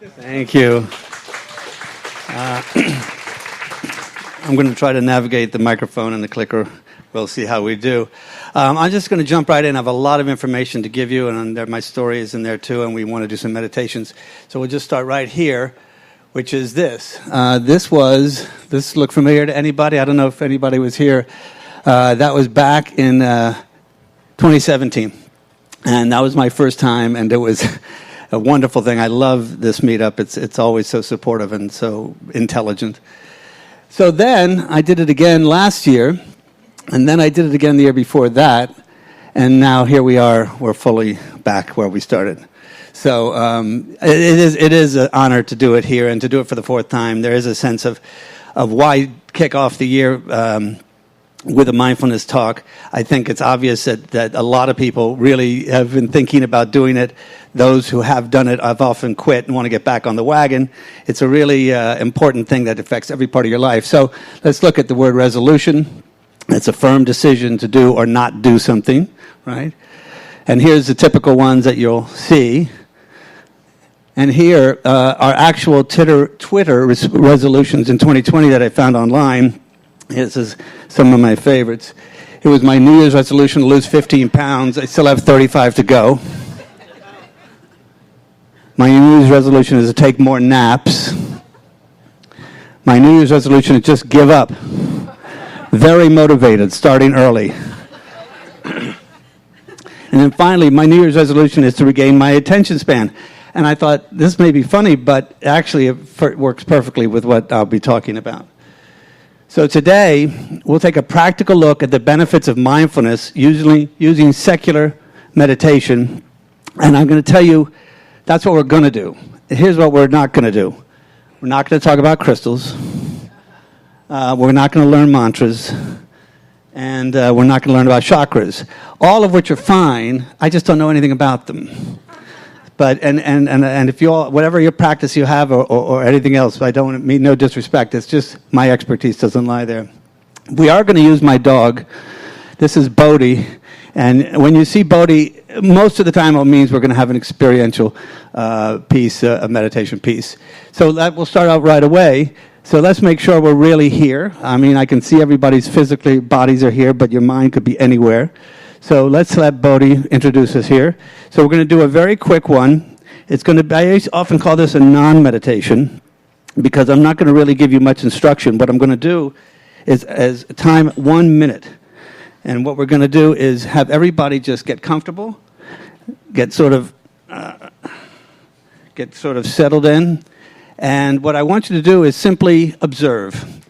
Thank you. I'm going to try to navigate the microphone and the clicker. We'll see how we do. I'm just going to jump right in. I have a lot of information to give you, and my story is in there too, and we want to do some meditations. So we'll just start right here, which is this. This look familiar to anybody? I don't know if anybody was here. That was back in 2017, and that was my first time, and it was a wonderful thing. I love this meetup. It's always so supportive and so intelligent. So then I did it again last year, and then I did it again the year before that, and now here we are. We're fully back where we started. So it is an honor to do it here and to do it for the fourth time. There is a sense of why kick off the year with a mindfulness talk. I think it's obvious that a lot of people really have been thinking about doing it. Those who have done it have often quit and want to get back on the wagon. It's a really important thing that affects every part of your life. So let's look at the word resolution. It's a firm decision to do or not do something, right? And here's the typical ones that you'll see. And here are actual Twitter resolutions in 2020 that I found online. This is some of my favorites. It was my New Year's resolution to lose 15 pounds. I still have 35 to go. My New Year's resolution is to take more naps. My New Year's resolution is just give up. Very motivated, starting early. And then finally, my New Year's resolution is to regain my attention span. And I thought, this may be funny, but actually it works perfectly with what I'll be talking about. So today, we'll take a practical look at the benefits of mindfulness using secular meditation. And I'm going to tell you, that's what we're going to do. Here's what we're not going to do. We're not going to talk about crystals. We're not going to learn mantras. And we're not going to learn about chakras. All of which are fine. I just don't know anything about them. But and if you all, whatever your practice you have or anything else, I don't mean no disrespect. It's just my expertise doesn't lie there. We are going to use my dog. This is Bodhi, and when you see Bodhi, most of the time it means we're going to have an experiential piece, a meditation piece. So that will start out right away. So let's make sure we're really here. I mean, I can see everybody's bodies are here, but your mind could be anywhere. So let's let Bodhi introduce us here. So we're going to do a very quick one. I often call this a non-meditation because I'm not going to really give you much instruction. What I'm going to do is time 1 minute. And what we're going to do is have everybody just get comfortable, get sort of settled in. And what I want you to do is simply observe.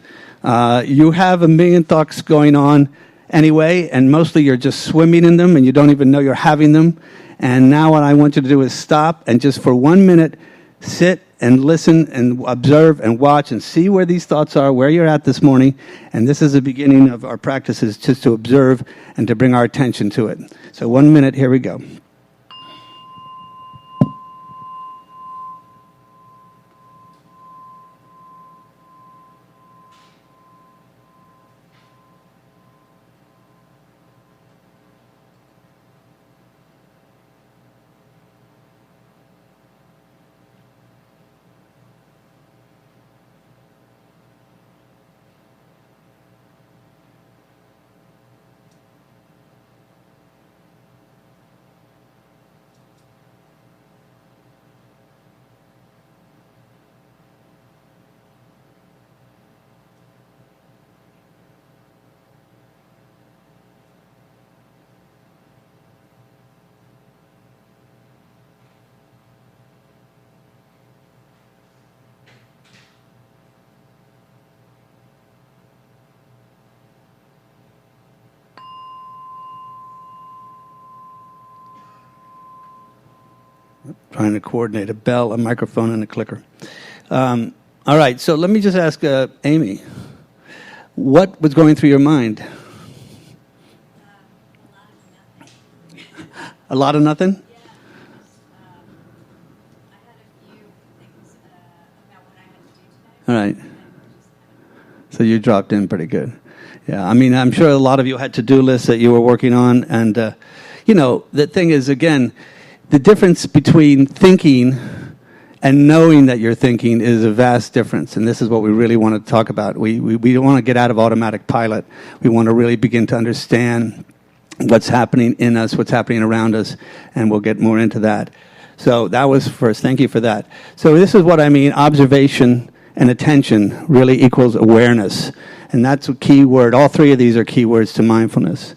You have a million thoughts going on anyway, and mostly you're just swimming in them and you don't even know you're having them. And now what I want you to do is stop and just for 1 minute sit and listen and observe and watch and see where these thoughts are, where you're at this morning. And this is the beginning of our practices, just to observe and to bring our attention to it. So 1 minute, here we go. Trying to coordinate a bell, a microphone, and a clicker. All right, so let me just ask Amy, what was going through your mind? A lot of nothing? Yeah. I had a few things about what I had to do today. All right. So you dropped in pretty good. Yeah, I mean, I'm sure a lot of you had to-do lists that you were working on. And, the thing is, again, the difference between thinking and knowing that you're thinking is a vast difference. And this is what we really want to talk about. We don't want to get out of automatic pilot. We want to really begin to understand what's happening in us, what's happening around us, and we'll get more into that. So that was first. Thank you for that. So this is what I mean. Observation and attention really equals awareness. And that's a key word. All three of these are key words to mindfulness.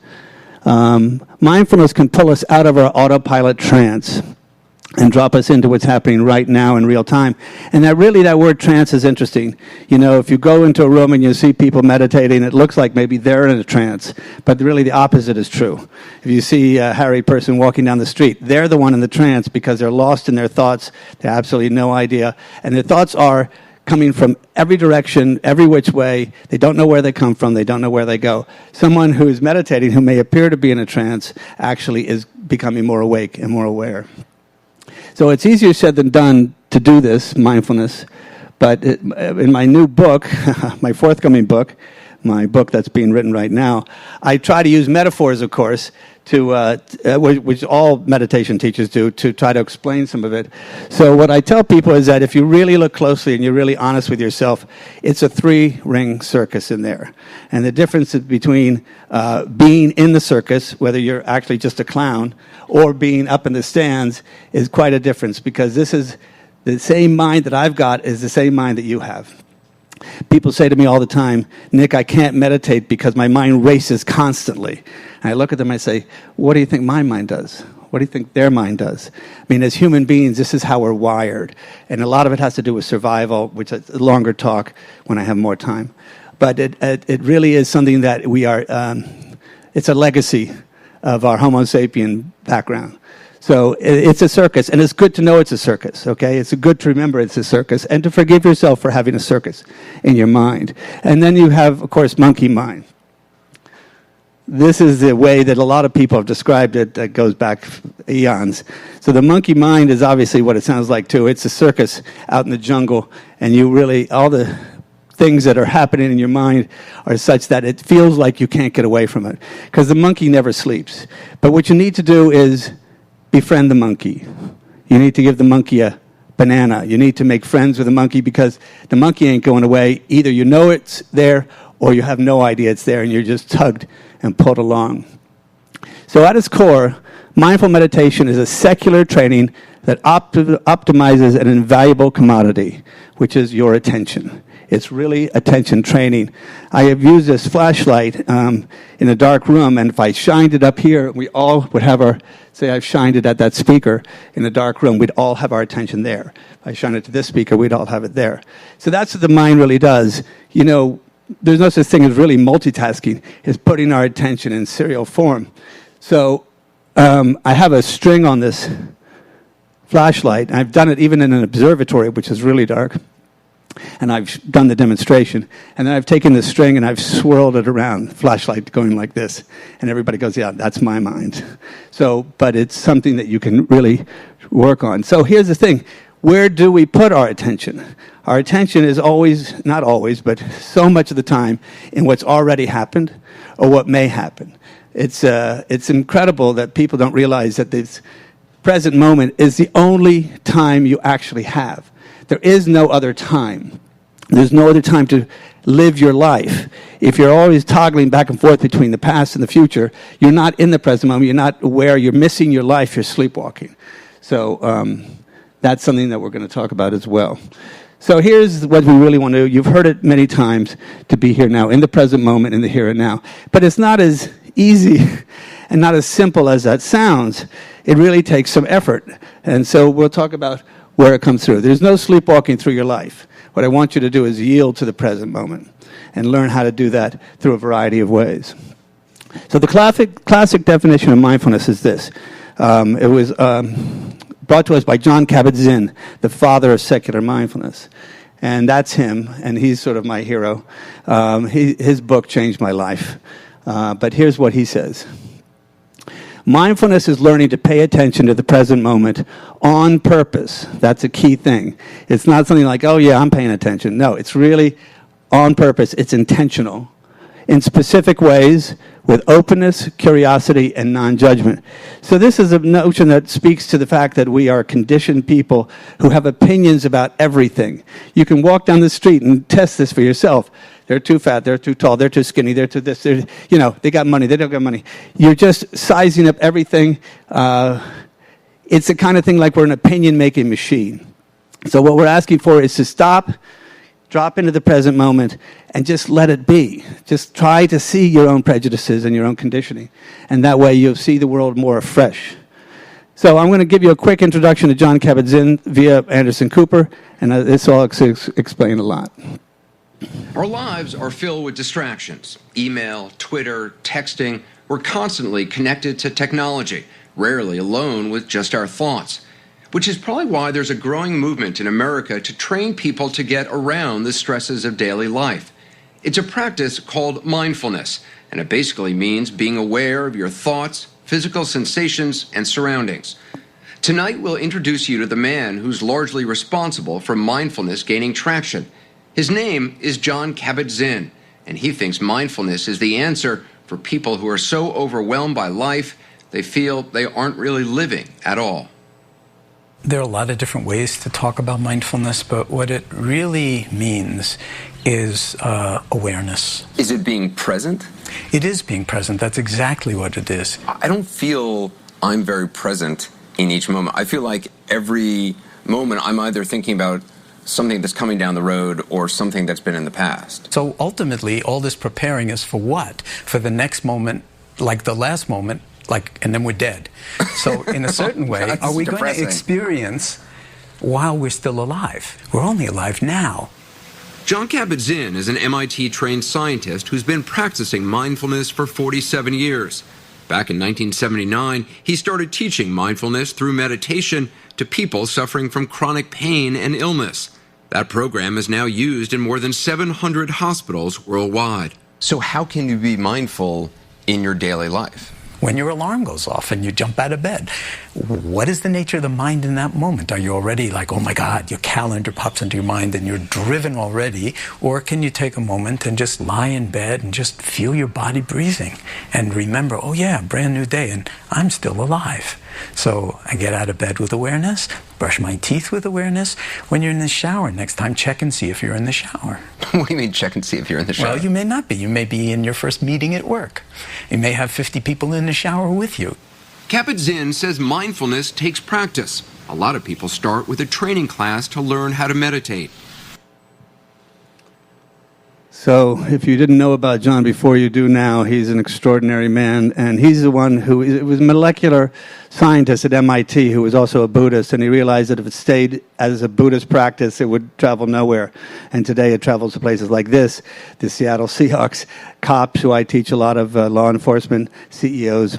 Mindfulness can pull us out of our autopilot trance and drop us into what's happening right now in real time. And that word trance is interesting. You know, if you go into a room and you see people meditating, it looks like maybe they're in a trance, but really the opposite is true. If you see a harried person walking down the street, they're the one in the trance because they're lost in their thoughts. They have absolutely no idea. And their thoughts are coming from every direction, every which way. They don't know where they come from. They don't know where they go. Someone who is meditating, who may appear to be in a trance, actually is becoming more awake and more aware. So it's easier said than done to do this, mindfulness. But in my new book, my forthcoming book, my book that's being written right now, I try to use metaphors, of course, which all meditation teachers do, to try to explain some of it. So what I tell people is that if you really look closely and you're really honest with yourself, it's a 3-ring circus in there. And the difference between being in the circus, whether you're actually just a clown, or being up in the stands, is quite a difference, because this is the same mind that I've got is the same mind that you have. People say to me all the time, Nick, I can't meditate because my mind races constantly. And I look at them and I say, what do you think my mind does? What do you think their mind does? I mean, as human beings, this is how we're wired. And a lot of it has to do with survival, which is a longer talk when I have more time. But it really is something that we are, it's a legacy of our Homo sapien background. So it's a circus, and it's good to know it's a circus, okay? It's good to remember it's a circus, and to forgive yourself for having a circus in your mind. And then you have, of course, monkey mind. This is the way that a lot of people have described it that goes back eons. So the monkey mind is obviously what it sounds like, too. It's a circus out in the jungle, and you really, all the things that are happening in your mind are such that it feels like you can't get away from it, because the monkey never sleeps. But what you need to do is befriend the monkey. You need to give the monkey a banana. You need to make friends with the monkey, because the monkey ain't going away. Either you know it's there or you have no idea it's there and you're just tugged and pulled along. So at its core, mindful meditation is a secular training that optimizes an invaluable commodity, which is your attention. It's really attention training. I have used this flashlight in a dark room, and if I shined it up here, we all would have our, say I've shined it at that speaker in a dark room, we'd all have our attention there. If I shine it to this speaker, we'd all have it there. So that's what the mind really does. You know, there's no such thing as really multitasking. It's putting our attention in serial form. So I have a string on this flashlight, and I've done it even in an observatory, which is really dark. And I've done the demonstration. And then I've taken the string and I've swirled it around, flashlight going like this. And everybody goes, yeah, that's my mind. So, but it's something that you can really work on. So here's the thing. Where do we put our attention? Our attention is always, not always, but so much of the time in what's already happened or what may happen. It's incredible that people don't realize that this present moment is the only time you actually have. There is no other time. There's no other time to live your life. If you're always toggling back and forth between the past and the future, you're not in the present moment. You're not aware. You're missing your life. You're sleepwalking. So that's something that we're going to talk about as well. So here's what we really want to do. You've heard it many times, to be here now, in the present moment, in the here and now. But it's not as easy and not as simple as that sounds. It really takes some effort. And so we'll talk about where it comes through. There's no sleepwalking through your life. What I want you to do is yield to the present moment and learn how to do that through a variety of ways. So the classic definition of mindfulness is this. It was brought to us by John Kabat-Zinn, the father of secular mindfulness. And that's him, and he's sort of my hero. His book changed my life. But here's what he says. Mindfulness is learning to pay attention to the present moment on purpose. That's a key thing. It's not something like, oh yeah, I'm paying attention. No, it's really on purpose. It's intentional. in specific ways with openness, curiosity, and non-judgment. So this is a notion that speaks to the fact that we are conditioned people who have opinions about everything. You can walk down the street and test this for yourself. They're too fat, they're too tall, they're too skinny, they're too this, they're, they got money, they don't got money. You're just sizing up everything. It's the kind of thing like we're an opinion-making machine. So what we're asking for is to stop, drop into the present moment, and just let it be. Just try to see your own prejudices and your own conditioning. And that way you'll see the world more afresh. So I'm going to give you a quick introduction to Jon Kabat-Zinn via Anderson Cooper, and this will explain a lot. Our lives are filled with distractions. Email, Twitter, texting. We're constantly connected to technology, rarely alone with just our thoughts. Which is probably why there's a growing movement in America to train people to get around the stresses of daily life. It's a practice called mindfulness, and it basically means being aware of your thoughts, physical sensations, and surroundings. Tonight, we'll introduce you to the man who's largely responsible for mindfulness gaining traction. His name is Jon Kabat-Zinn, and he thinks mindfulness is the answer for people who are so overwhelmed by life, they feel they aren't really living at all. There are a lot of different ways to talk about mindfulness, but what it really means is awareness. Is it being present? It is being present. That's exactly what it is. I don't feel I'm very present in each moment. I feel like every moment I'm either thinking about something that's coming down the road or something that's been in the past. So ultimately, all this preparing is for what? For the next moment, like the last moment, and then we're dead. So in a certain way, are we going to experience while we're still alive? We're only alive now. Jon Kabat-Zinn is an MIT-trained scientist who's been practicing mindfulness for 47 years. Back in 1979, he started teaching mindfulness through meditation to people suffering from chronic pain and illness. That program is now used in more than 700 hospitals worldwide. So how can you be mindful in your daily life? When your alarm goes off and you jump out of bed, what is the nature of the mind in that moment? Are you already like, oh my God, your calendar pops into your mind and you're driven already? Or can you take a moment and just lie in bed and just feel your body breathing and remember, oh yeah, brand new day and I'm still alive. So I get out of bed with awareness, brush my teeth with awareness. When you're in the shower, next time check and see if you're in the shower. What do you mean check and see if you're in the shower? Well, you may not be. You may be in your first meeting at work. You may have 50 people in the shower with you. Kabat-Zinn says mindfulness takes practice. A lot of people start with a training class to learn how to meditate. So if you didn't know about Jon before, you do now. He's an extraordinary man, and he's the one who was a molecular scientist at MIT who was also a Buddhist, and he realized that if it stayed as a Buddhist practice, it would travel nowhere. And today it travels to places like this, the Seattle Seahawks, cops who I teach a lot of law enforcement, CEOs.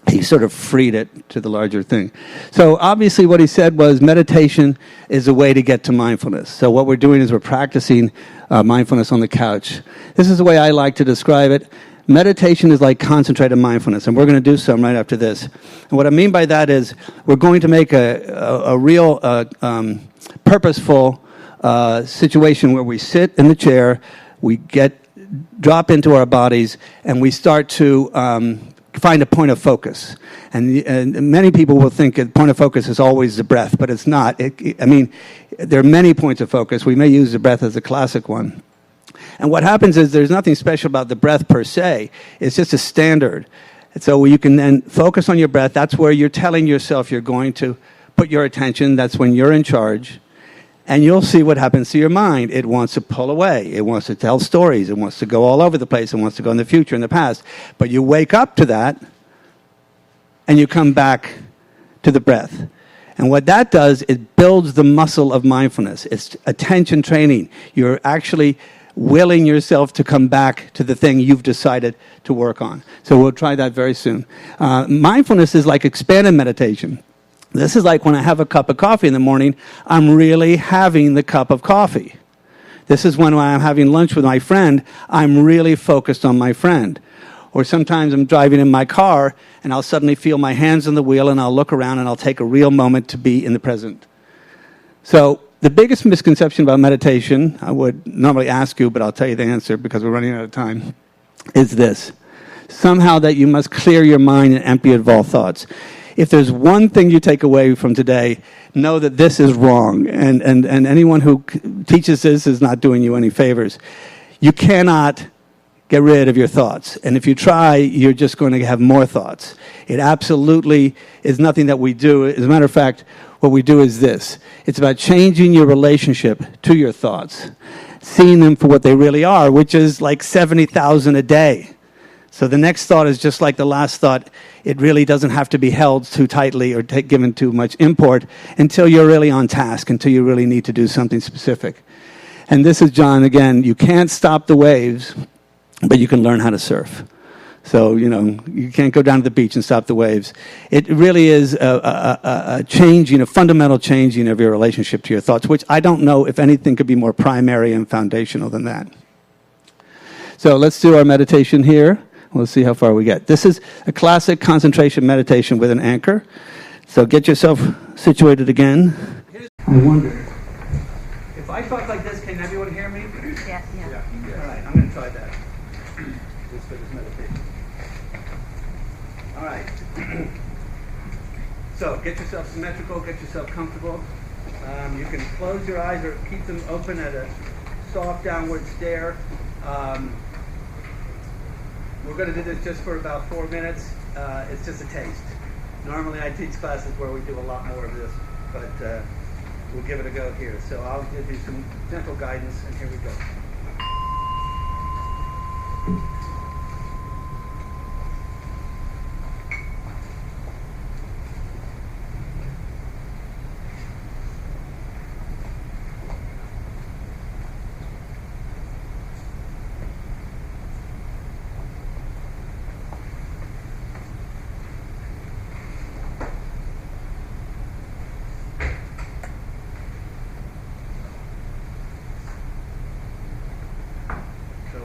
He sort of freed it to the larger thing. So obviously what he said was meditation is a way to get to mindfulness. So what we're doing is we're practicing mindfulness on the couch. This is the way I like to describe it. Meditation is like concentrated mindfulness, and we're going to do some right after this. And what I mean by that is we're going to make a real purposeful situation where we sit in the chair, we drop into our bodies, and we start to find a point of focus. And many people will think a point of focus is always the breath, but it's not. There are many points of focus. We may use the breath as a classic one. And what happens is there's nothing special about the breath per se. It's just a standard. And so you can then focus on your breath. That's where you're telling yourself you're going to put your attention. That's when you're in charge. And you'll see what happens to your mind. It wants to pull away. It wants to tell stories. It wants to go all over the place. It wants to go in the future, in the past. But you wake up to that, and you come back to the breath. And what that does, it builds the muscle of mindfulness. It's attention training. You're actually willing yourself to come back to the thing you've decided to work on. So we'll try that very soon. Mindfulness is like expanded meditation. This is like when I have a cup of coffee in the morning, I'm really having the cup of coffee. This is when I'm having lunch with my friend, I'm really focused on my friend. Or sometimes I'm driving in my car, and I'll suddenly feel my hands on the wheel, and I'll look around, and I'll take a real moment to be in the present. So the biggest misconception about meditation, I would normally ask you, but I'll tell you the answer because we're running out of time, is this. Somehow that you must clear your mind and empty it of all thoughts. If there's one thing you take away from today, know that this is wrong. And anyone who teaches this is not doing you any favors. You cannot get rid of your thoughts. And if you try, you're just going to have more thoughts. It absolutely is nothing that we do. As a matter of fact, what we do is this. It's about changing your relationship to your thoughts, seeing them for what they really are, which is like 70,000 a day. So the next thought is just like the last thought. It really doesn't have to be held too tightly or given too much import until you're really on task, until you really need to do something specific. And this is John again. You can't stop the waves, but you can learn how to surf. So, you can't go down to the beach and stop the waves. It really is a changing, a fundamental changing of your relationship to your thoughts, which I don't know if anything could be more primary and foundational than that. So let's do our meditation here. We'll see how far we get. This is a classic concentration meditation with an anchor. So get yourself situated again. I wonder, if I talk like this, can everyone hear me? Yeah. All right, I'm going to try that. Just for this meditation. All right. So get yourself symmetrical, get yourself comfortable. You can close your eyes or keep them open at a soft downward stare. We're going to do this just for about 4 minutes. It's just a taste. Normally I teach classes where we do a lot more of this, but we'll give it a go here. So I'll give you some gentle guidance, and here we go.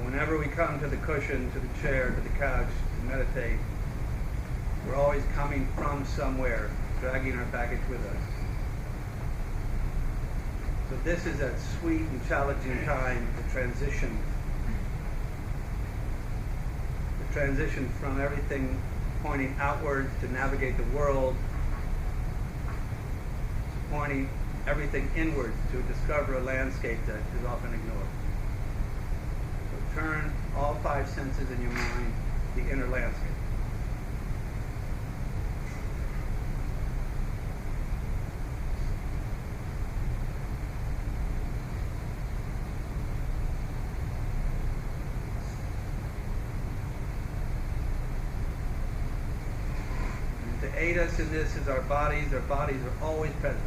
Whenever we come to the cushion, to the chair, to the couch to meditate, we're always coming from somewhere, dragging our baggage with us. So this is that sweet and challenging time, the transition. The transition from everything pointing outwards to navigate the world, to pointing everything inwards to discover a landscape that is often ignored. Turn all 5 senses in your mind to the inner landscape. And to aid us in this is our bodies. Our bodies are always present.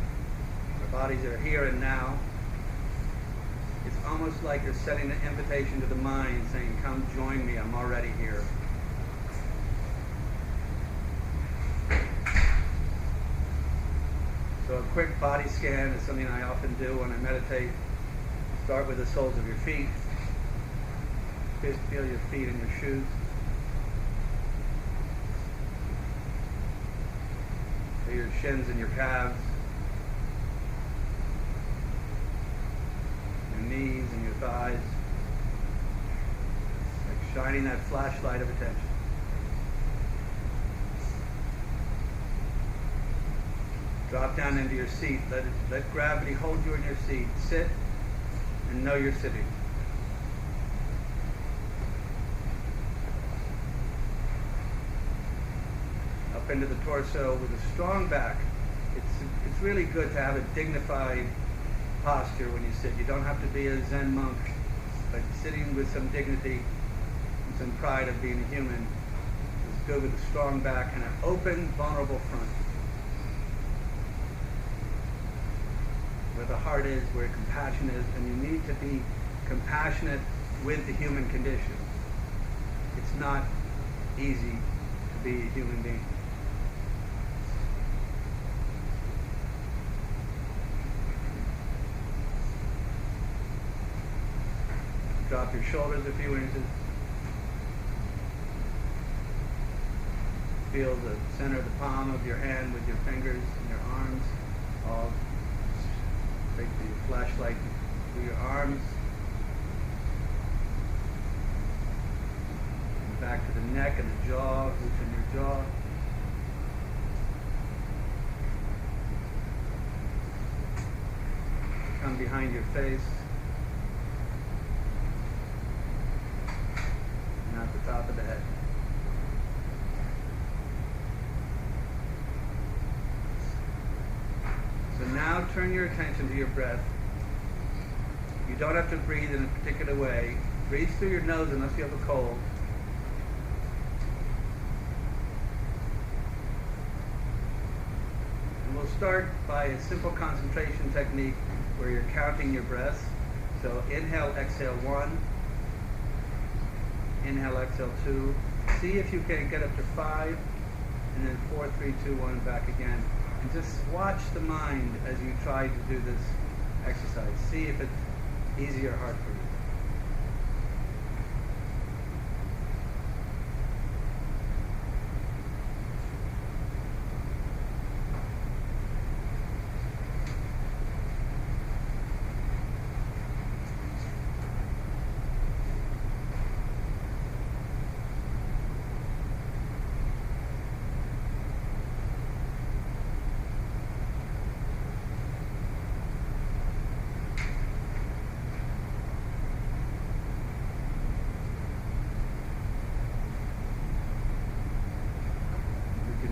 Our bodies are here and now. It's almost like you're setting an invitation to the mind, saying, come join me, I'm already here. So a quick body scan is something I often do when I meditate. Start with the soles of your feet. Just feel your feet in your shoes. Feel your shins and your calves. Knees and your thighs, like shining that flashlight of attention. Drop down into your seat. Let gravity hold you in your seat. Sit and know you're sitting. Up into the torso with a strong back. It's really good to have a dignified posture when you sit. You don't have to be a Zen monk, but sitting with some dignity and some pride of being a human is good with a strong back and an open, vulnerable front. Where the heart is, where compassion is, and you need to be compassionate with the human condition. It's not easy to be a human being. Drop your shoulders a few inches. Feel the center of the palm of your hand with your fingers and your arms. All take the flashlight through your arms. back to the neck and the jaw, loosen your jaw. Come behind your face. And at the top of the head. So now turn your attention to your breath. You don't have to breathe in a particular way. Breathe through your nose unless you have a cold. And we'll start by a simple concentration technique where you're counting your breaths. So inhale, exhale 1. Inhale, exhale 2. See if you can get up to 5. And then 4, 3, 2, 1, back again. And just watch the mind as you try to do this exercise. See if it's easy or hard for you.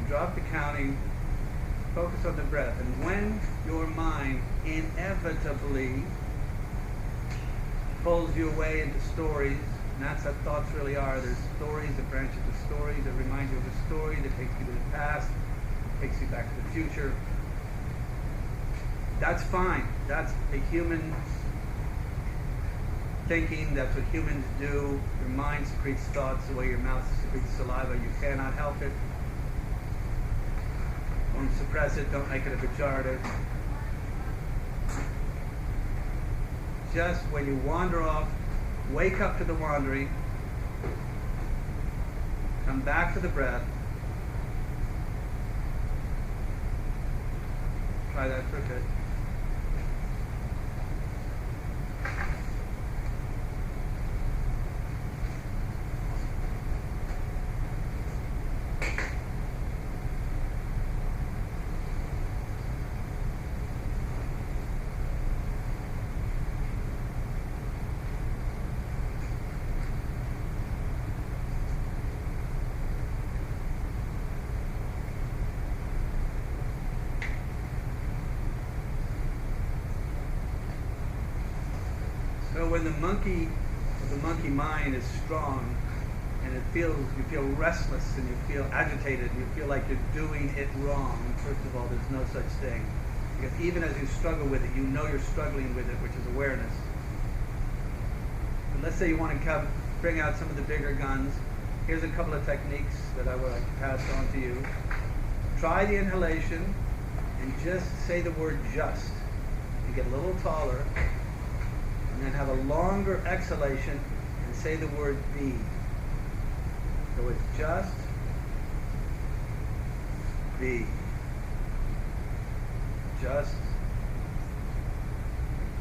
Drop the counting, focus on the breath, and when your mind inevitably pulls you away into stories, and that's what thoughts really are. There's stories that branch into stories that remind you of a story that takes you to the past, takes you back to the future. That's fine. That's a human thinking. That's what humans do. Your mind secretes thoughts the way your mouth secretes saliva. You cannot help it. Don't suppress it, don't make it a pejorative. Just when you wander off, wake up to the wandering, come back to the breath. Try that for a bit. So when the monkey mind is strong and you feel restless and you feel agitated, you feel like you're doing it wrong, first of all, there's no such thing. Because even as you struggle with it, you know you're struggling with it, which is awareness. But let's say you want to bring out some of the bigger guns. Here's a couple of techniques that I would like to pass on to you. Try the inhalation and just say the word just. You get a little taller. And then have a longer exhalation and say the word be. So it's just be. Just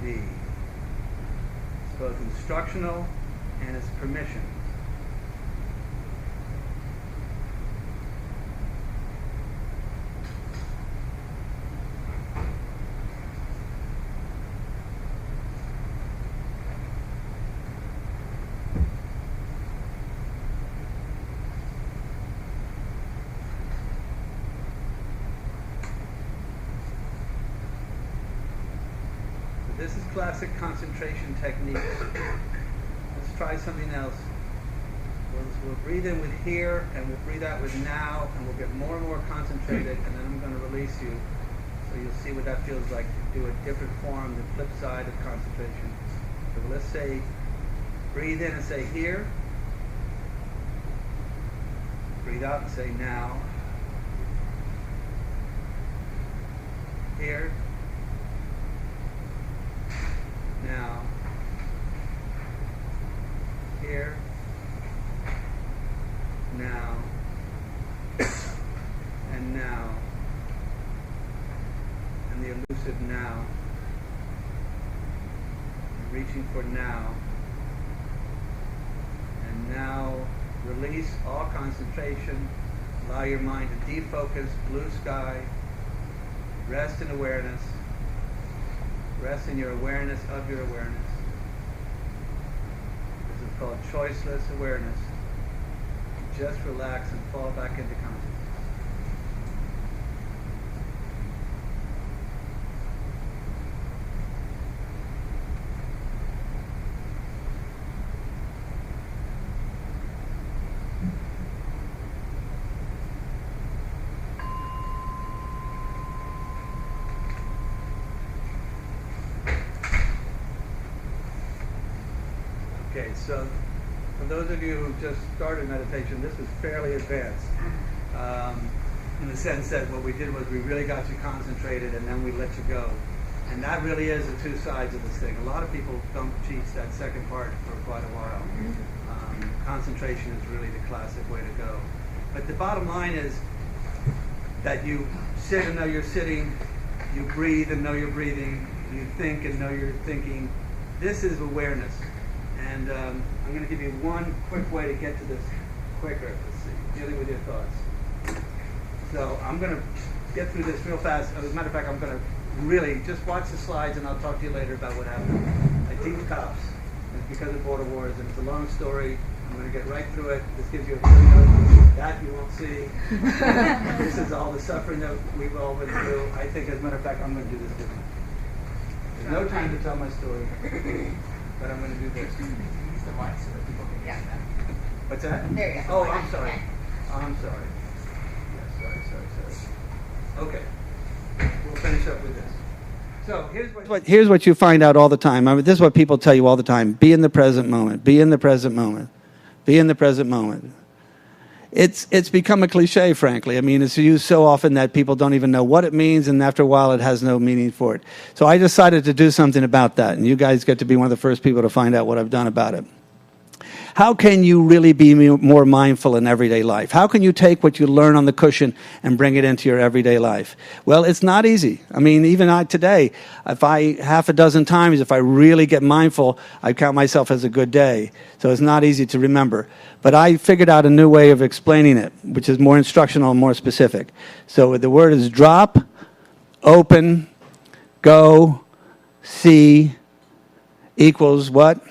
be. It's both instructional and it's permission. This is classic concentration technique. Let's try something else. We'll breathe in with here, and we'll breathe out with now, and we'll get more and more concentrated, and then I'm going to release you. So you'll see what that feels like to do a different form, the flip side of concentration. So let's say, breathe in and say here. Breathe out and say now. Here. Now, here, now, and now, and the elusive now, reaching for now, and now, Release all concentration. Allow your mind to defocus, blue sky. Rest in awareness. Rest in your awareness of your awareness. This is called choiceless awareness. Just relax and fall back into consciousness. Okay, so for those of you who just started meditation, this is fairly advanced. In the sense that what we did was we really got you concentrated and then we let you go. And that really is the two sides of this thing. A lot of people don't teach that second part for quite a while. Concentration is really the classic way to go. But the bottom line is that you sit and know you're sitting, you breathe and know you're breathing, you think and know you're thinking. This is awareness. And I'm going to give you one quick way to get to this quicker. Let's see, dealing with your thoughts. So I'm going to get through this real fast. As a matter of fact, I'm going to really just watch the slides, and I'll talk to you later about what happened. I teach cops. It's because of border wars, and it's a long story. I'm going to get right through it. This gives you a video that you won't see. This is all the suffering that we've all been through. I think, as a matter of fact, I'm going to do this differently. There's no time to tell my story. But I'm going to do this. Use the mic so that people can hear that. What's that? There you go. Oh, I'm sorry. I'm sorry. Yes, sorry. Okay. We'll finish up with this. So here's what you find out all the time. I mean, this is what people tell you all the time. Be in the present moment. Be in the present moment. Be in the present moment. It's become a cliche, frankly. I mean, it's used so often that people don't even know what it means, and after a while it has no meaning for it. So I decided to do something about that, and you guys get to be one of the first people to find out what I've done about it. How can you really be more mindful in everyday life? How can you take what you learn on the cushion and bring it into your everyday life? Well, it's not easy. I mean, even today, half a dozen times, if I really get mindful, I count myself as a good day. So it's not easy to remember. But I figured out a new way of explaining it, which is more instructional and more specific. So the word is drop, open, go, see, equals what?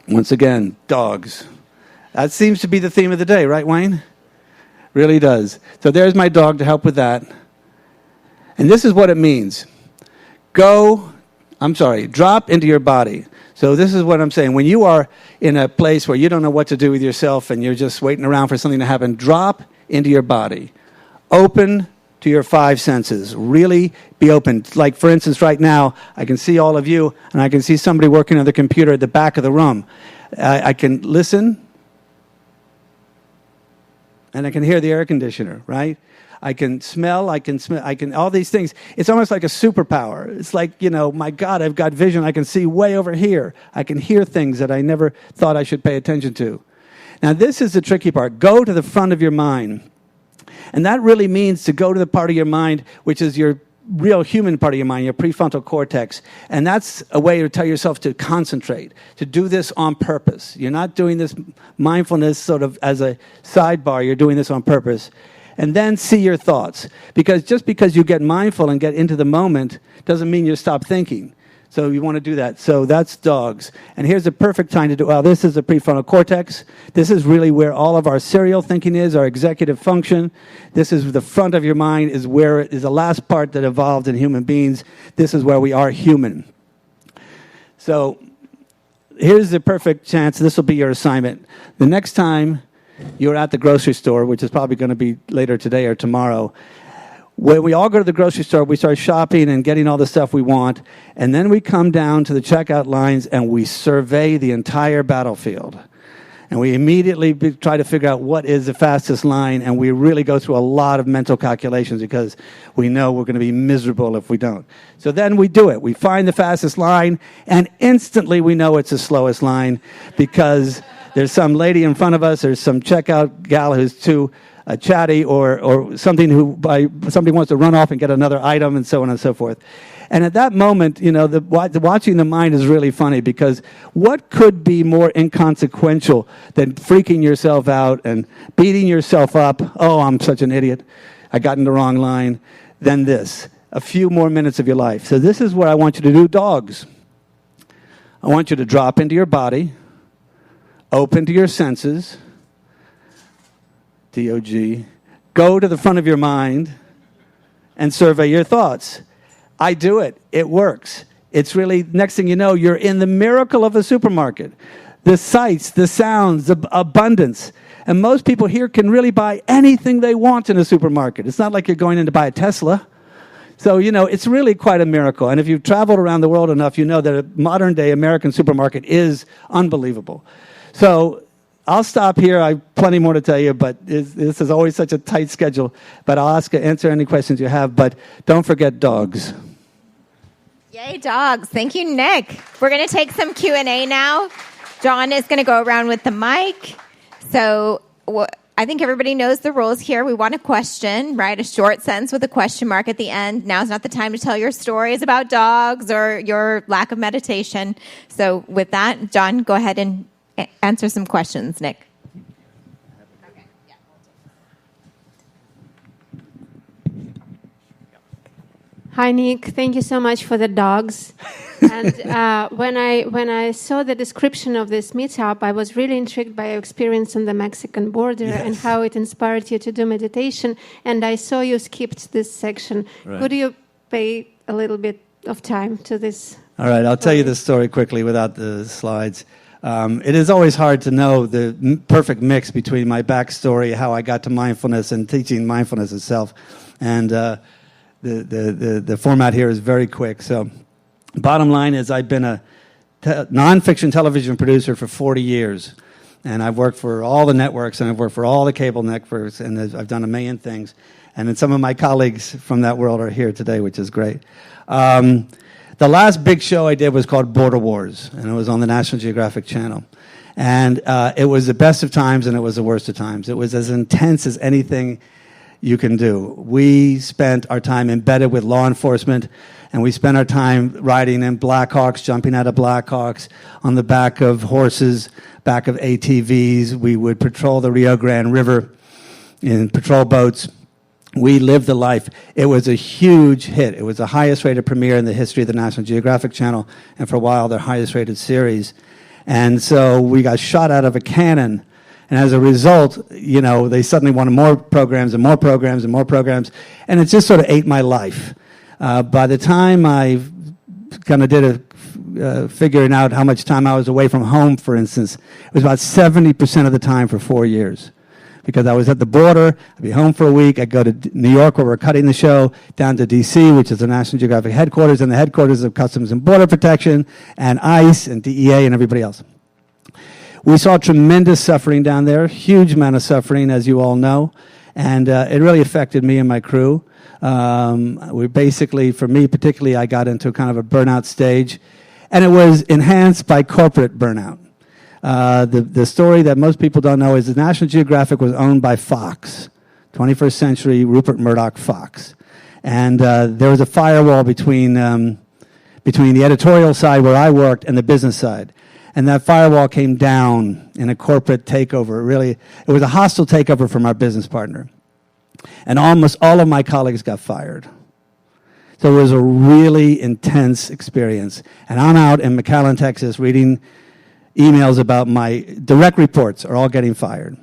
Once again, dogs. That seems to be the theme of the day, right, Wayne? Really does. So there's my dog to help with that. And this is what it means. Drop into your body. So this is what I'm saying. When you are in a place where you don't know what to do with yourself and you're just waiting around for something to happen, drop into your body. Open to your five senses. Really be open. Like, for instance, right now, I can see all of you, and I can see somebody working on the computer at the back of the room. I can listen, and I can hear the air conditioner, right? I can smell, all these things. It's almost like a superpower. It's like, my God, I've got vision. I can see way over here. I can hear things that I never thought I should pay attention to. Now, this is the tricky part. Go to the front of your mind. And that really means to go to the part of your mind which is your real human part of your mind, your prefrontal cortex. And that's a way to tell yourself to concentrate, to do this on purpose. You're not doing this mindfulness sort of as a sidebar. You're doing this on purpose. And then see your thoughts. Because just because you get mindful and get into the moment doesn't mean you stop thinking. So you want to do that. So that's dogs. And here's the perfect time to do. Well, this is the prefrontal cortex. This is really where all of our serial thinking is, our executive function. This is the front of your mind, is where it is the last part that evolved in human beings. This is where we are human. So here's the perfect chance. This will be your assignment. The next time you're at the grocery store, which is probably going to be later today or tomorrow, when we all go to the grocery store, we start shopping and getting all the stuff we want, and then we come down to the checkout lines and we survey the entire battlefield. And we immediately try to figure out what is the fastest line, and we really go through a lot of mental calculations because we know we're going to be miserable if we don't. So then we do it. We find the fastest line, and instantly we know it's the slowest line because there's some lady in front of us, there's some checkout gal who's too chatty, or something somebody wants to run off and get another item, and so on and so forth. And at that moment, the watching the mind is really funny, because what could be more inconsequential than freaking yourself out and beating yourself up? Oh, I'm such an idiot. I got in the wrong line. Than this, a few more minutes of your life. So this is what I want you to do, dogs. I want you to drop into your body, open to your senses, D-O-G, go to the front of your mind, and survey your thoughts. I do it. It works. It's really, next thing you know, you're in the miracle of the supermarket. The sights, the sounds, the abundance. And most people here can really buy anything they want in a supermarket. It's not like you're going in to buy a Tesla. So, it's really quite a miracle. And if you've traveled around the world enough, you know that a modern-day American supermarket is unbelievable. So I'll stop here. I have plenty more to tell you, but this is always such a tight schedule. But I'll answer any questions you have. But don't forget dogs. Yay, dogs. Thank you, Nick. We're going to take some Q&A now. John is going to go around with the mic. So I think everybody knows the rules here. We want a question, right? A short sentence with a question mark at the end. Now's not the time to tell your stories about dogs or your lack of meditation. So with that, John, go ahead and answer some questions, Nick. Hi, Nick. Thank you so much for the dogs. And when I saw the description of this meetup, I was really intrigued by your experience on the Mexican border and how it inspired you to do meditation. And I saw you skipped this section. Right. Could you pay a little bit of time to this? All right, I'll tell you this story quickly without the slides. It is always hard to know the perfect mix between my backstory, how I got to mindfulness, and teaching mindfulness itself. And the format here is very quick. So bottom line is I've been a nonfiction television producer for 40 years. And I've worked for all the networks, and I've worked for all the cable networks, and I've done a million things. And then some of my colleagues from that world are here today, which is great. The last big show I did was called Border Wars, and it was on the National Geographic Channel. And it was the best of times, and it was the worst of times. It was as intense as anything you can do. We spent our time embedded with law enforcement, and we spent our time riding in Blackhawks, jumping out of Blackhawks, on the back of horses, back of ATVs. We would patrol the Rio Grande River in patrol boats. We lived the life. It was a huge hit. It was the highest rated premiere in the history of the National Geographic Channel, and for a while, their highest rated series. And so we got shot out of a cannon. And as a result, they suddenly wanted more programs and more programs and more programs. And it just sort of ate my life. By the time I kind of did figuring out how much time I was away from home, for instance, it was about 70% of the time for 4 years. Because I was at the border, I'd be home for a week, I'd go to New York where we're cutting the show, down to D.C., which is the National Geographic headquarters, and the headquarters of Customs and Border Protection, and ICE, and DEA, and everybody else. We saw tremendous suffering down there, huge amount of suffering, as you all know, and it really affected me and my crew. We basically, for me particularly, I got into kind of a burnout stage, and it was enhanced by corporate burnout. The story that most people don't know is the National Geographic was owned by Fox, 21st century Rupert Murdoch Fox. And there was a firewall between the editorial side where I worked and the business side. And that firewall came down in a corporate takeover. It was a hostile takeover from our business partner. And almost all of my colleagues got fired. So it was a really intense experience. And I'm out in McAllen, Texas, reading emails about my direct reports are all getting fired.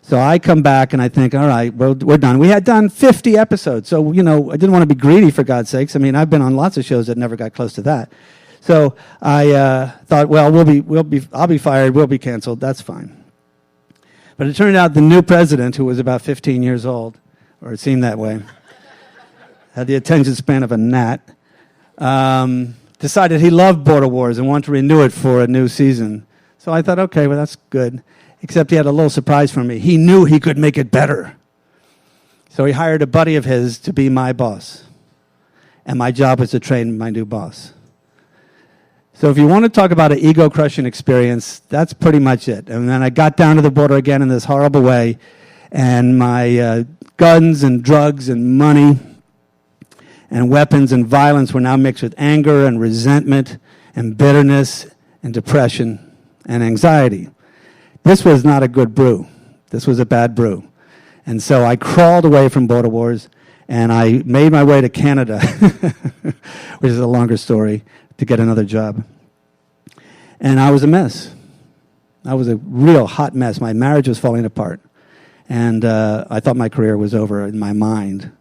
So I come back and I think, all right, we're done. We had done 50 episodes. So, I didn't want to be greedy, for God's sakes. I mean, I've been on lots of shows that never got close to that. So I thought, well, I'll be fired, we'll be canceled, that's fine. But it turned out the new president, who was about 15 years old, or it seemed that way, had the attention span of a gnat, decided he loved Border Wars and wanted to renew it for a new season. So I thought, okay, well, that's good. Except he had a little surprise for me. He knew he could make it better. So he hired a buddy of his to be my boss. And my job was to train my new boss. So if you want to talk about an ego-crushing experience, that's pretty much it. And then I got down to the border again in this horrible way, and my guns and drugs and money and weapons and violence were now mixed with anger and resentment and bitterness and depression and anxiety. This was not a good brew. This was a bad brew. And so I crawled away from border wars, and I made my way to Canada, which is a longer story, to get another job. And I was a mess. I was a real hot mess. My marriage was falling apart. And I thought my career was over in my mind.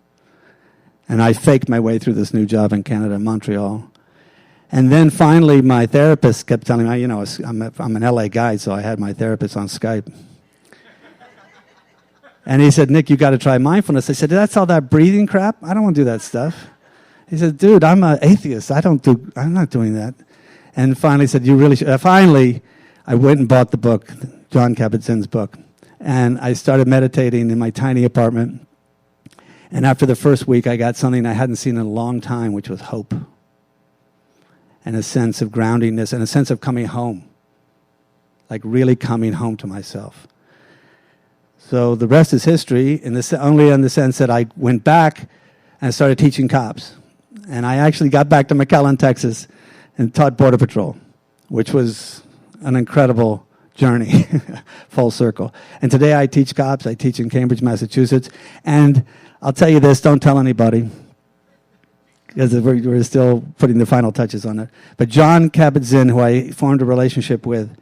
And I faked my way through this new job in Canada, Montreal. And then finally, my therapist kept telling me, I'm an LA guy, so I had my therapist on Skype. And he said, Nick, you got to try mindfulness. I said, that's all that breathing crap? I don't want to do that stuff. He said, dude, I'm an atheist. I'm not doing that. And finally he said, you really should. Finally, I went and bought the book, Jon Kabat-Zinn's book. And I started meditating in my tiny apartment. And after the first week, I got something I hadn't seen in a long time, which was hope. And a sense of groundingness and a sense of coming home. Like really coming home to myself. So the rest is history, only in the sense that I went back and started teaching cops. And I actually got back to McAllen, Texas, and taught Border Patrol, which was an incredible journey, full circle. And today I teach cops. I teach in Cambridge, Massachusetts. And I'll tell you this, don't tell anybody, because we're still putting the final touches on it. But Jon Kabat-Zinn, who I formed a relationship with,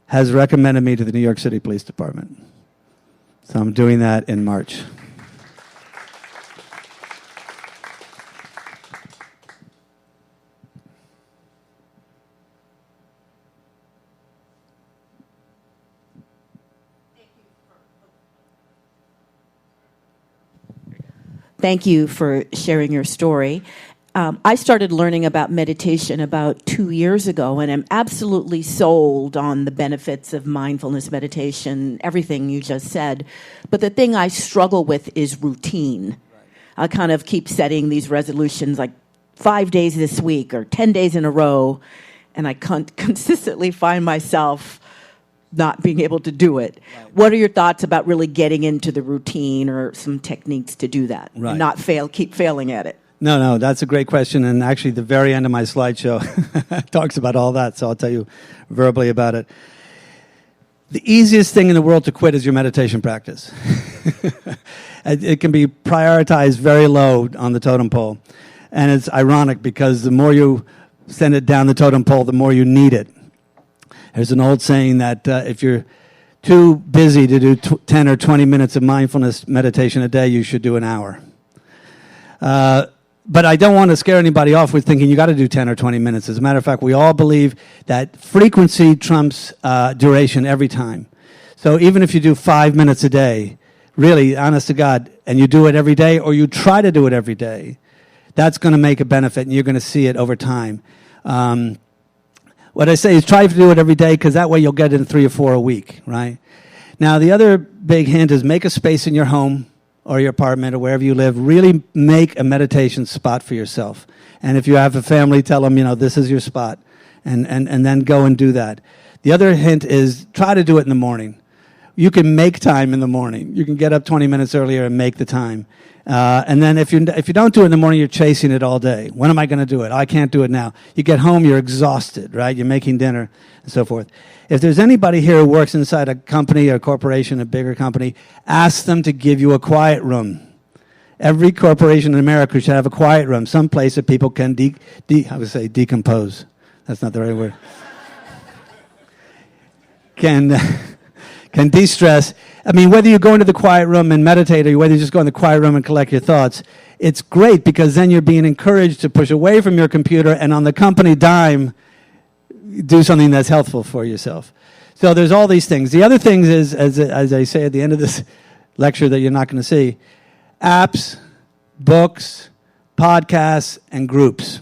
has recommended me to the New York City Police Department. So I'm doing that in March. Thank you for sharing your story. I started learning about meditation about 2 years ago, and I'm absolutely sold on the benefits of mindfulness meditation, everything you just said. But the thing I struggle with is routine. I kind of keep setting these resolutions like 5 days this week or 10 days in a row, and I consistently find myself not being able to do it. Right. What are your thoughts about really getting into the routine or some techniques to do that? Right. And not keep failing at it? No, that's a great question. And actually, the very end of my slideshow talks about all that, so I'll tell you verbally about it. The easiest thing in the world to quit is your meditation practice. It can be prioritized very low on the totem pole. And it's ironic because the more you send it down the totem pole, the more you need it. There's an old saying that if you're too busy to do 10 or 20 minutes of mindfulness meditation a day, you should do an hour. But I don't want to scare anybody off with thinking you got to do 10 or 20 minutes. As a matter of fact, we all believe that frequency trumps duration every time. So even if you do 5 minutes a day, really, honest to God, and you do it every day, or you try to do it every day, that's going to make a benefit, and you're going to see it over time. What I say is try to do it every day, because that way you'll get it in 3 or 4 a week, right? Now, the other big hint is make a space in your home or your apartment or wherever you live. Really make a meditation spot for yourself. And if you have a family, tell them, this is your spot, and then go and do that. The other hint is try to do it in the morning. You can make time in the morning. You can get up 20 minutes earlier and make the time. And then if you don't do it in the morning, you're chasing it all day. When am I going to do it? I can't do it now. You get home, you're exhausted, right? You're making dinner and so forth. If there's anybody here who works inside a company or a corporation, a bigger company, ask them to give you a quiet room. Every corporation in America should have a quiet room, some place that people can decompose. That's not the right word. Can de-stress. I mean, whether you go into the quiet room and meditate or whether you just go in the quiet room and collect your thoughts, it's great because then you're being encouraged to push away from your computer and on the company dime, do something that's helpful for yourself. So there's all these things. The other things is, as I say at the end of this lecture that you're not going to see, apps, books, podcasts, and groups.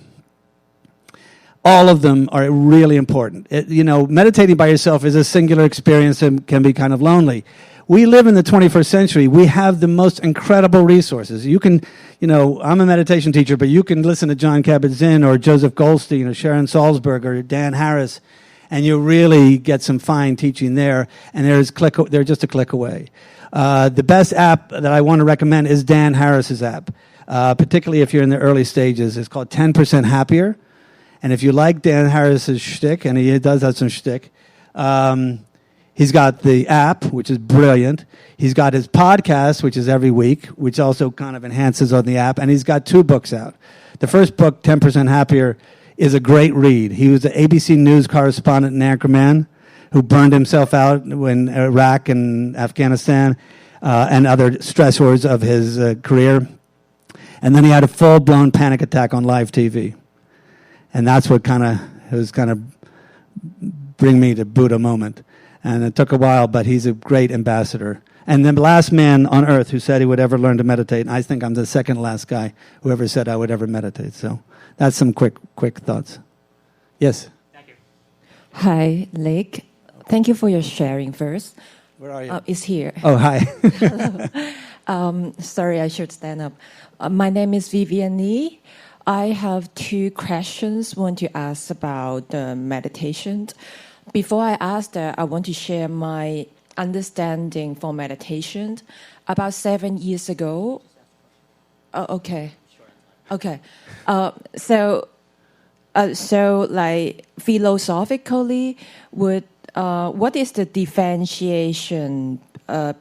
All of them are really important. Meditating by yourself is a singular experience and can be kind of lonely. We live in the 21st century. We have the most incredible resources. You can, I'm a meditation teacher, but you can listen to Jon Kabat-Zinn or Joseph Goldstein or Sharon Salzberg or Dan Harris, and you really get some fine teaching there, and they're just a click away. The best app that I want to recommend is Dan Harris's app. particularly if you're in the early stages. It's called 10% Happier. And if you like Dan Harris's shtick, and he does have some shtick, he's got the app, which is brilliant. He's got his podcast, which is every week, which also kind of enhances on the app. And he's got 2 books out. The first book, 10% Happier, is a great read. He was an ABC News correspondent in Anchorman who burned himself out in Iraq and Afghanistan and other stressors of his career. And then he had a full-blown panic attack on live TV. And that's what kind of bring me to Buddha moment. And it took a while, but he's a great ambassador. And the last man on earth who said he would ever learn to meditate, and I think I'm the second last guy who ever said I would ever meditate. So that's some quick thoughts. Yes? Thank you. Hi, Lake. Thank you for your sharing first. Where are you? It's here. Oh, hi. Hello. Sorry, I should stand up. My name is Vivian Lee. I have 2 questions I want to ask about meditation. Before I ask that, I want to share my understanding for meditation. About 7 years ago. Okay. So like philosophically, what is the differentiation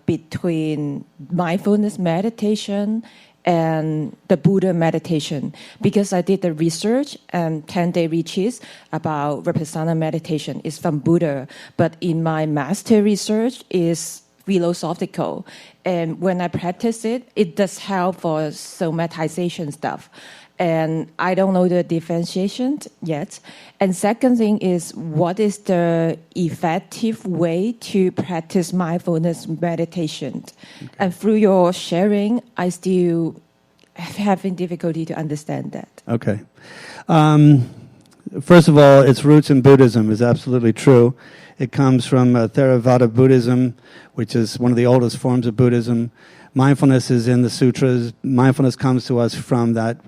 between mindfulness meditation and the Buddha meditation? Because I did the research and 10-day retreats about Vipassana meditation is from Buddha, but in my master research is philosophical. And when I practice it, it does help for somatization stuff. And I don't know the differentiation yet. And second thing is, what is the effective way to practice mindfulness meditation? Okay. And through your sharing, I still having difficulty to understand that. Okay. First of all, its roots in Buddhism is absolutely true. It comes from Theravada Buddhism, which is one of the oldest forms of Buddhism. Mindfulness is in the sutras. Mindfulness comes to us from that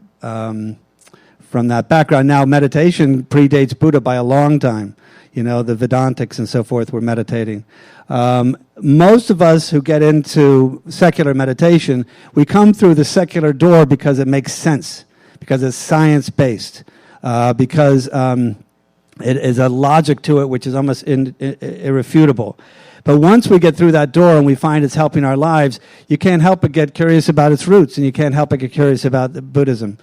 background. Now, meditation predates Buddha by a long time. You know, the Vedantics and so forth were meditating. Most of us who get into secular meditation, we come through the secular door because it makes sense, because it's science-based, because it is a logic to it which is almost irrefutable. But once we get through that door and we find it's helping our lives, you can't help but get curious about its roots, and you can't help but get curious about Buddhism.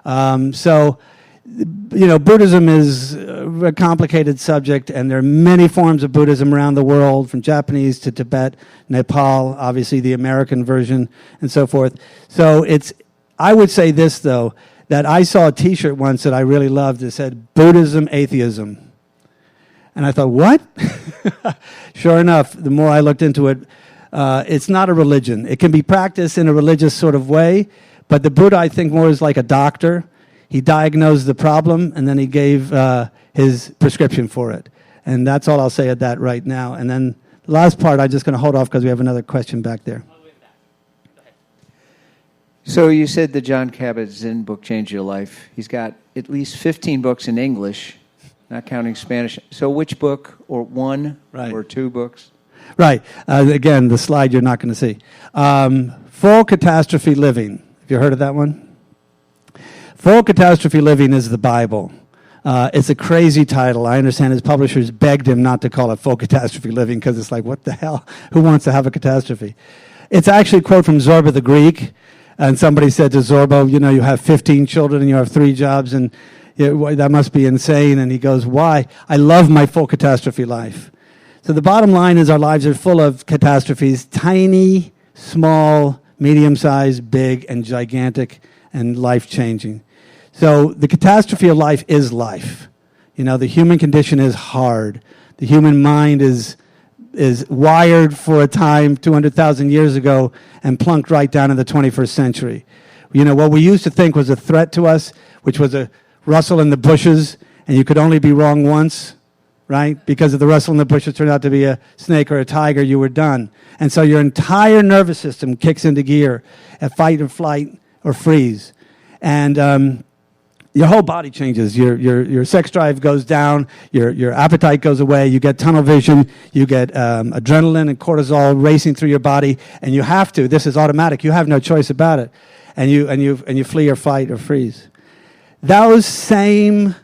So, you know, Buddhism is a complicated subject, and there are many forms of Buddhism around the world, from Japanese to Tibet, Nepal, obviously the American version, and so forth. So I would say this, though, that I saw a T-shirt once that I really loved that said, Buddhism, Atheism. And I thought, what? Sure enough, the more I looked into it, it's not a religion. It can be practiced in a religious sort of way, but the Buddha, I think, more is like a doctor. He diagnosed the problem, and then he gave his prescription for it. And that's all I'll say at that right now. And then the last part, I'm just going to hold off because we have another question back there. So you said the John Kabat-Zinn book changed your life. He's got at least 15 books in English, not counting Spanish. So which book, or one, right, or 2 books? Right. Again, the slide you're not going to see. Full Catastrophe Living. Have you heard of that one? Full Catastrophe Living is the Bible. It's a crazy title. I understand his publishers begged him not to call it Full Catastrophe Living because it's like, what the hell? Who wants to have a catastrophe? It's actually a quote from Zorba the Greek. And somebody said to Zorba, you know, you have 15 children and you have 3 jobs, and that must be insane. And he goes, why? I love my full catastrophe life. So the bottom line is our lives are full of catastrophes, tiny, small, medium-sized, big, and gigantic, and life-changing. So the catastrophe of life is life. You know, the human condition is hard. The human mind is wired for a time 200,000 years ago and plunked right down in the 21st century. You know, what we used to think was a threat to us, which was a rustle in the bushes, and you could only be wrong once, right? Because if the rustle in the bushes turned out to be a snake or a tiger, you were done. And so your entire nervous system kicks into gear at fight or flight or freeze. And your whole body changes. Your sex drive goes down. Your appetite goes away. You get tunnel vision. You get adrenaline and cortisol racing through your body. And you have to. This is automatic. You have no choice about it. and you flee or fight or freeze. Those same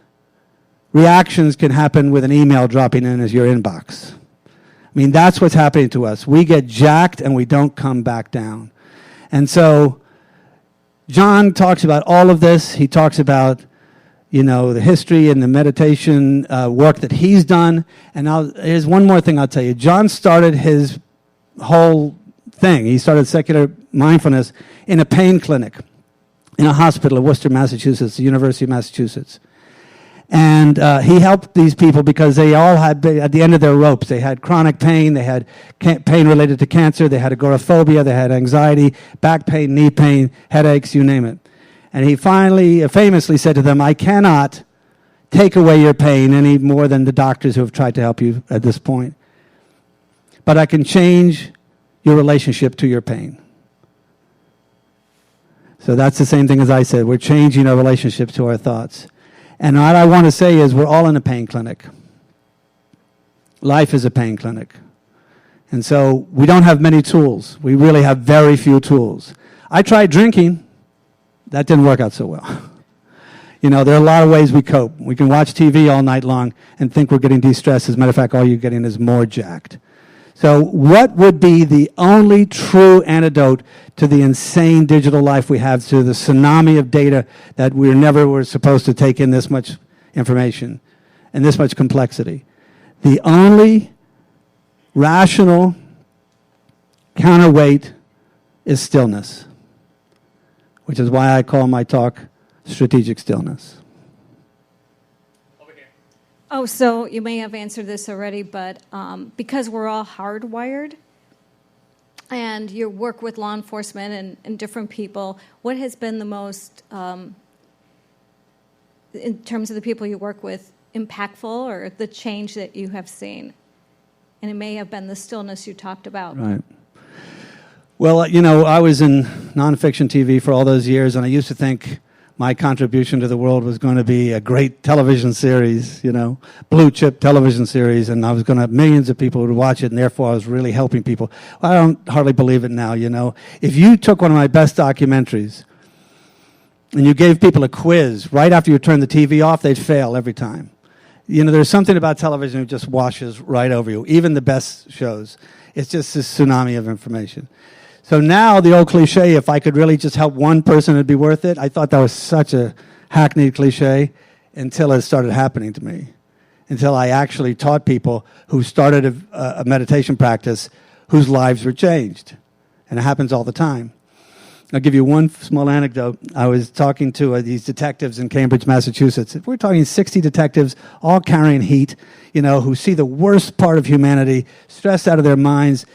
reactions can happen with an email dropping in as your inbox. I mean, that's what's happening to us. We get jacked and we don't come back down. And so John talks about all of this. He talks about, the history and the meditation work that he's done. And here's one more thing I'll tell you. John started his whole thing. He started secular mindfulness in a pain clinic in a hospital in Worcester, Massachusetts, the University of Massachusetts. And he helped these people because they all had, at the end of their ropes, they had chronic pain, they had pain related to cancer, they had agoraphobia, they had anxiety, back pain, knee pain, headaches, you name it. And he famously said to them, I cannot take away your pain any more than the doctors who have tried to help you at this point. But I can change your relationship to your pain. So that's the same thing as I said. We're changing our relationship to our thoughts. And what I want to say is we're all in a pain clinic. Life is a pain clinic. And so we don't have many tools. We really have very few tools. I tried drinking. That didn't work out so well. There are a lot of ways we cope. We can watch TV all night long and think we're getting de-stressed. As a matter of fact, all you're getting is more jacked. So what would be the only true antidote to the insane digital life we have, to the tsunami of data that we never were supposed to take in this much information and this much complexity? The only rational counterweight is stillness, which is why I call my talk Strategic Stillness. Oh, so you may have answered this already, but because we're all hardwired, and you work with law enforcement and different people, what has been the most, in terms of the people you work with, impactful, or the change that you have seen? And it may have been the stillness you talked about. Right. Well, I was in nonfiction TV for all those years, and I used to think my contribution to the world was going to be a great television series, blue chip television series, and I was going to have millions of people who would watch it, and therefore I was really helping people. I don't hardly believe it now, If you took one of my best documentaries and you gave people a quiz right after you turned the TV off, they'd fail every time. There's something about television that just washes right over you, even the best shows. It's just this tsunami of information. So now the old cliche, if I could really just help one person, it'd be worth it. I thought that was such a hackneyed cliche until it started happening to me. Until I actually taught people who started a meditation practice whose lives were changed. And it happens all the time. I'll give you one small anecdote. I was talking to these detectives in Cambridge, Massachusetts. We're talking 60 detectives, all carrying heat, who see the worst part of humanity, stressed out of their minds,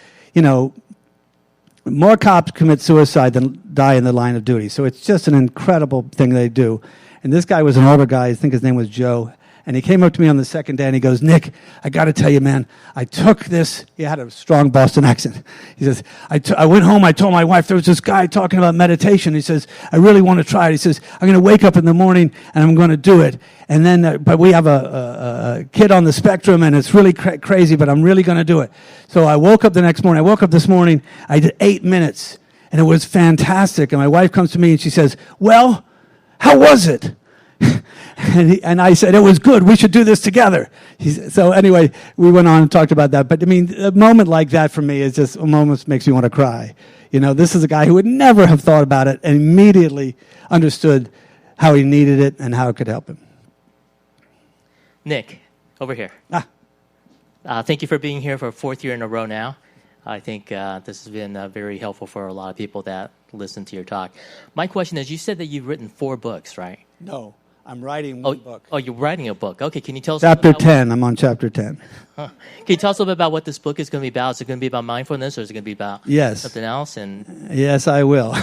more cops commit suicide than die in the line of duty. So it's just an incredible thing they do. And this guy was an older guy. I think his name was Joe. And he came up to me on the second day and he goes, Nick, I got to tell you, man, I took this. He had a strong Boston accent. He says, I went home. I told my wife there was this guy talking about meditation. He says, I really want to try it. He says, I'm going to wake up in the morning and I'm going to do it. And then, but we have a kid on the spectrum and it's really crazy, but I'm really going to do it. So I woke up the next morning. I woke up this morning. I did 8 minutes and it was fantastic. And my wife comes to me and she says, well, how was it? And I said, it was good. We should do this together. So anyway, we went on and talked about that. But I mean, a moment like that for me is just a moment that makes me want to cry. This is a guy who would never have thought about it and immediately understood how he needed it and how it could help him. Nick, over here. Thank you for being here for a fourth year in a row now. I think this has been very helpful for a lot of people that listen to your talk. My question is, you said that you've written 4 books, right? No. I'm writing one book. Oh, you're writing a book. Okay, can you tell us Chapter 10. I'm on chapter 10. Can you tell us a little bit about what this book is going to be about? Is it going to be about mindfulness or is it going to be about something else? Yes, I will.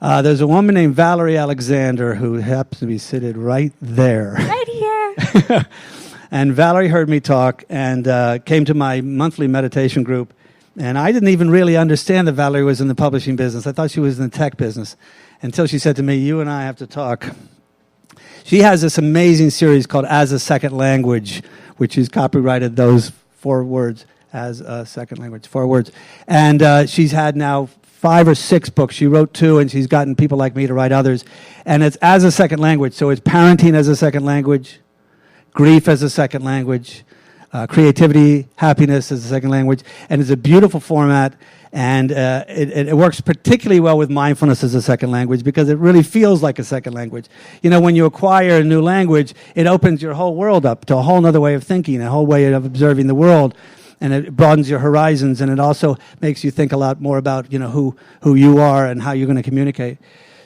There's a woman named Valerie Alexander who happens to be seated right there. Right here. And Valerie heard me talk and came to my monthly meditation group. And I didn't even really understand that Valerie was in the publishing business. I thought she was in the tech business until she said to me, you and I have to talk. She has this amazing series called As a Second Language, which is copyrighted those 4 words, as a second language, 4 words. And she's had now 5 or 6 books. She wrote 2, and she's gotten people like me to write others. And it's as a second language. So it's parenting as a second language, grief as a second language, creativity, happiness as a second language. And it's a beautiful format. And it works particularly well with mindfulness as a second language because it really feels like a second language. You know, when you acquire a new language, it opens your whole world up to a whole other way of thinking, a whole way of observing the world. And it broadens your horizons, and it also makes you think a lot more about, you know, who you are and how you're going to communicate.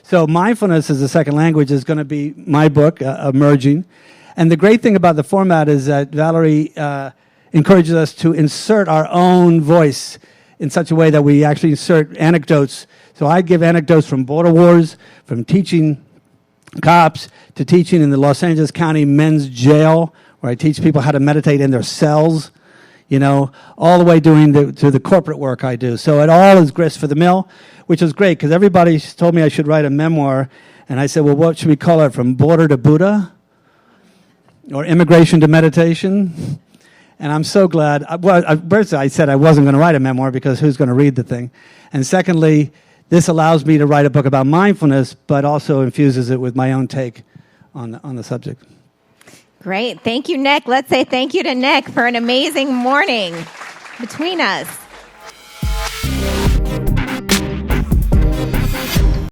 So mindfulness as a second language is going to be my book, Emerging. And the great thing about the format is that Valerie encourages us to insert our own voice in such a way that we actually insert anecdotes. So I give anecdotes from border wars, from teaching cops, to teaching in the Los Angeles County men's jail, where I teach people how to meditate in their cells, you know, all the way to the corporate work I do. So it all is grist for the mill, which is great, because everybody told me I should write a memoir, and I said, well, what should we call it, From Border to Buddha? Or Immigration to Meditation? And I'm so glad. First, I said I wasn't going to write a memoir because who's going to read the thing? And secondly, this allows me to write a book about mindfulness, but also infuses it with my own take on the subject. Great. Thank you, Nick. Let's say thank you to Nick for an amazing morning between us.